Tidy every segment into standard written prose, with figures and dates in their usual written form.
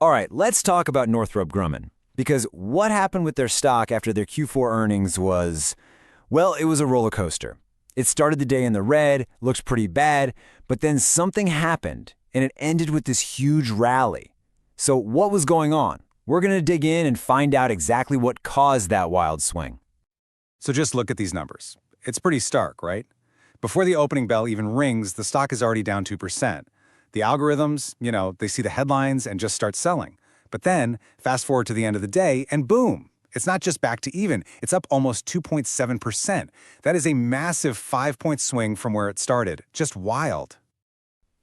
All right, let's talk about Northrop Grumman. Because what happened with their stock after their Q4 earnings was, well, it was a roller coaster. It started the day in the red, looked pretty bad, but then something happened, and it ended with this huge rally. So what was going on? We're going to dig in and find out exactly what caused that wild swing. So just look at these numbers. It's pretty stark, right? Before the opening bell even rings, the stock is already down 2%. The algorithms, they see the headlines and just start selling. But then, fast forward to the end of the day, and boom! It's not just back to even, it's up almost 2.7%. That is a massive 5-point swing from where it started. Just wild.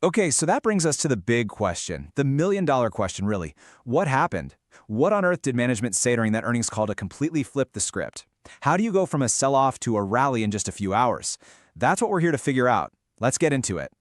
Okay, so that brings us to the big question, the million-dollar question, really. What happened? What on earth did management say during that earnings call to completely flip the script? How do you go from a sell-off to a rally in just a few hours? That's what we're here to figure out. Let's get into it.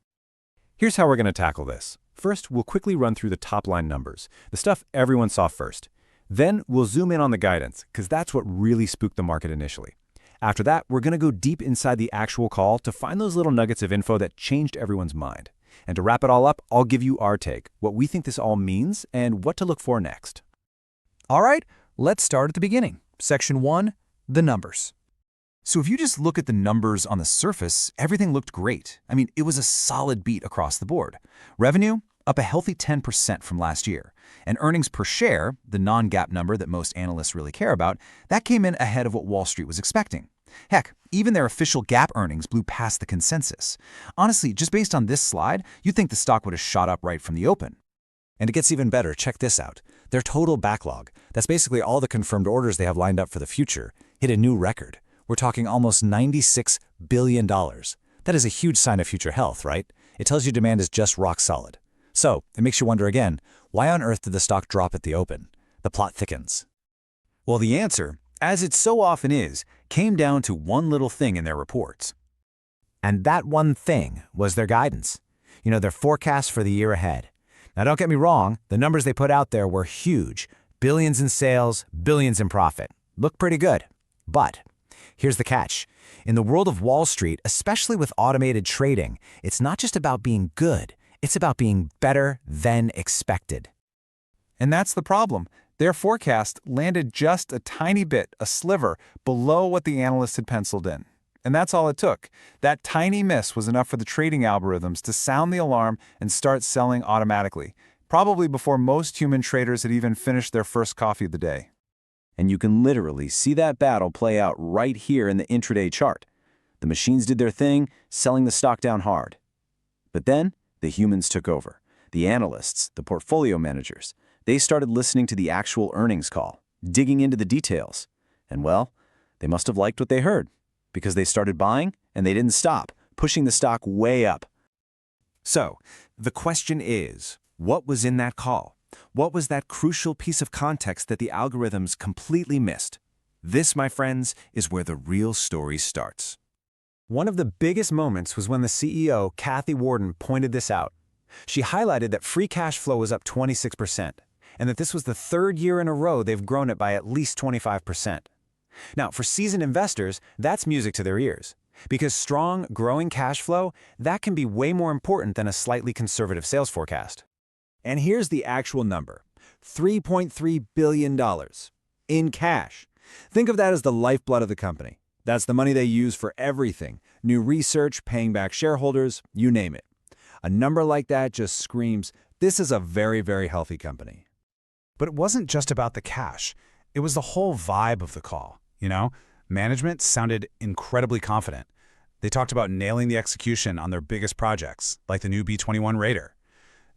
Here's how we're going to tackle this. First, we'll quickly run through the top-line numbers, the stuff everyone saw first. Then, we'll zoom in on the guidance, because that's what really spooked the market initially. After that, we're going to go deep inside the actual call to find those little nuggets of info that changed everyone's mind. And to wrap it all up, I'll give you our take, what we think this all means, and what to look for next. All right, let's start at the beginning. Section 1, the numbers. So if you just look at the numbers on the surface, everything looked great. I mean, it was a solid beat across the board. Revenue, up a healthy 10% from last year. And earnings per share, the non-GAAP number that most analysts really care about, that came in ahead of what Wall Street was expecting. Heck, even their official GAAP earnings blew past the consensus. Honestly, just based on this slide, you'd think the stock would have shot up right from the open. And it gets even better. Check this out. Their total backlog, that's basically all the confirmed orders they have lined up for the future, hit a new record. We're talking almost $96 billion. That is a huge sign of future health, right? It tells you demand is just rock solid. So, it makes you wonder again, why on earth did the stock drop at the open? The plot thickens. Well, the answer, as it so often is, came down to one little thing in their reports. And that one thing was their guidance. Their forecast for the year ahead. Now, don't get me wrong, the numbers they put out there were huge. Billions in sales, billions in profit. Looked pretty good. But here's the catch. In the world of Wall Street, especially with automated trading, it's not just about being good. It's about being better than expected. And that's the problem. Their forecast landed just a tiny bit, a sliver, below what the analysts had penciled in. And that's all it took. That tiny miss was enough for the trading algorithms to sound the alarm and start selling automatically, probably before most human traders had even finished their first coffee of the day. And you can literally see that battle play out right here in the intraday chart. The machines did their thing, selling the stock down hard. But then, the humans took over. The analysts, the portfolio managers, they started listening to the actual earnings call, digging into the details. And well, they must have liked what they heard, because they started buying and they didn't stop, pushing the stock way up. So, the question is, what was in that call? What was that crucial piece of context that the algorithms completely missed? This, my friends, is where the real story starts. One of the biggest moments was when the CEO, Kathy Warden, pointed this out. She highlighted that free cash flow was up 26%, and that this was the third year in a row they've grown it by at least 25%. Now, for seasoned investors, that's music to their ears. Because strong, growing cash flow, that can be way more important than a slightly conservative sales forecast. And here's the actual number, $3.3 billion in cash. Think of that as the lifeblood of the company. That's the money they use for everything, new research, paying back shareholders, you name it. A number like that just screams, this is a very, very healthy company. But it wasn't just about the cash. It was the whole vibe of the call. Management sounded incredibly confident. They talked about nailing the execution on their biggest projects, like the new B-21 Raider.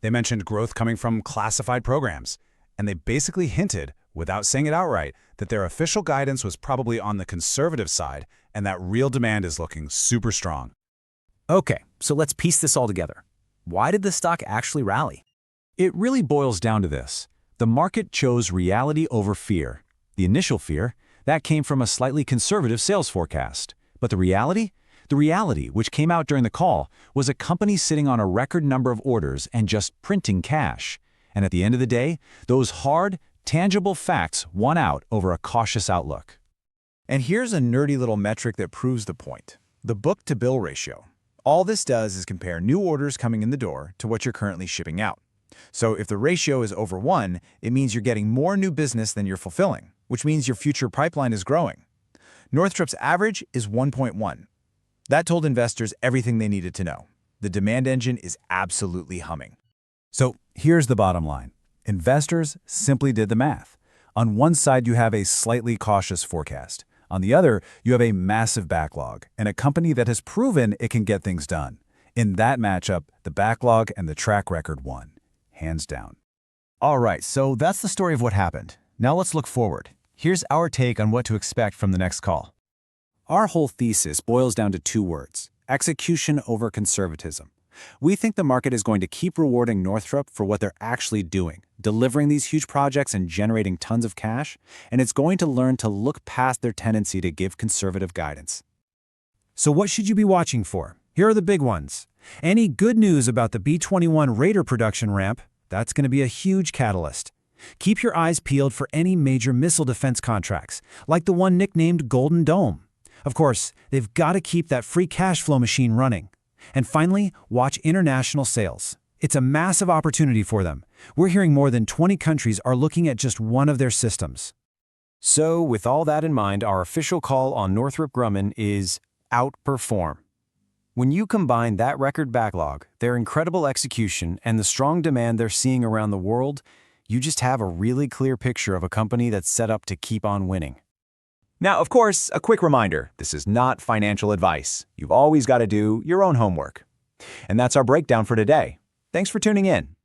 They mentioned growth coming from classified programs, and they basically hinted, without saying it outright, that their official guidance was probably on the conservative side and that real demand is looking super strong. Okay, so let's piece this all together. Why did the stock actually rally? It really boils down to this. The market chose reality over fear. The initial fear, that came from a slightly conservative sales forecast. But the reality, which came out during the call, was a company sitting on a record number of orders and just printing cash. And at the end of the day, those hard, tangible facts won out over a cautious outlook. And here's a nerdy little metric that proves the point. The book-to-bill ratio. All this does is compare new orders coming in the door to what you're currently shipping out. So if the ratio is over 1, it means you're getting more new business than you're fulfilling, which means your future pipeline is growing. Northrop's average is 1.1. That told investors everything they needed to know. The demand engine is absolutely humming. So here's the bottom line. Investors simply did the math. On one side, you have a slightly cautious forecast. On the other, you have a massive backlog and a company that has proven it can get things done. In that matchup, the backlog and the track record won, hands down. All right, so that's the story of what happened. Now let's look forward. Here's our take on what to expect from the next call. Our whole thesis boils down to 2 words: execution over conservatism. We think the market is going to keep rewarding Northrop for what they're actually doing, delivering these huge projects and generating tons of cash, and it's going to learn to look past their tendency to give conservative guidance. So what should you be watching for? Here are the big ones. Any good news about the B-21 Raider production ramp? That's going to be a huge catalyst. Keep your eyes peeled for any major missile defense contracts, like the one nicknamed Golden Dome. Of course, they've got to keep that free cash flow machine running. And finally, watch international sales. It's a massive opportunity for them. We're hearing more than 20 countries are looking at just one of their systems. So, with all that in mind, our official call on Northrop Grumman is outperform. When you combine that record backlog, their incredible execution, and the strong demand they're seeing around the world, you just have a really clear picture of a company that's set up to keep on winning. Now, of course, a quick reminder, this is not financial advice. You've always got to do your own homework. And that's our breakdown for today. Thanks for tuning in.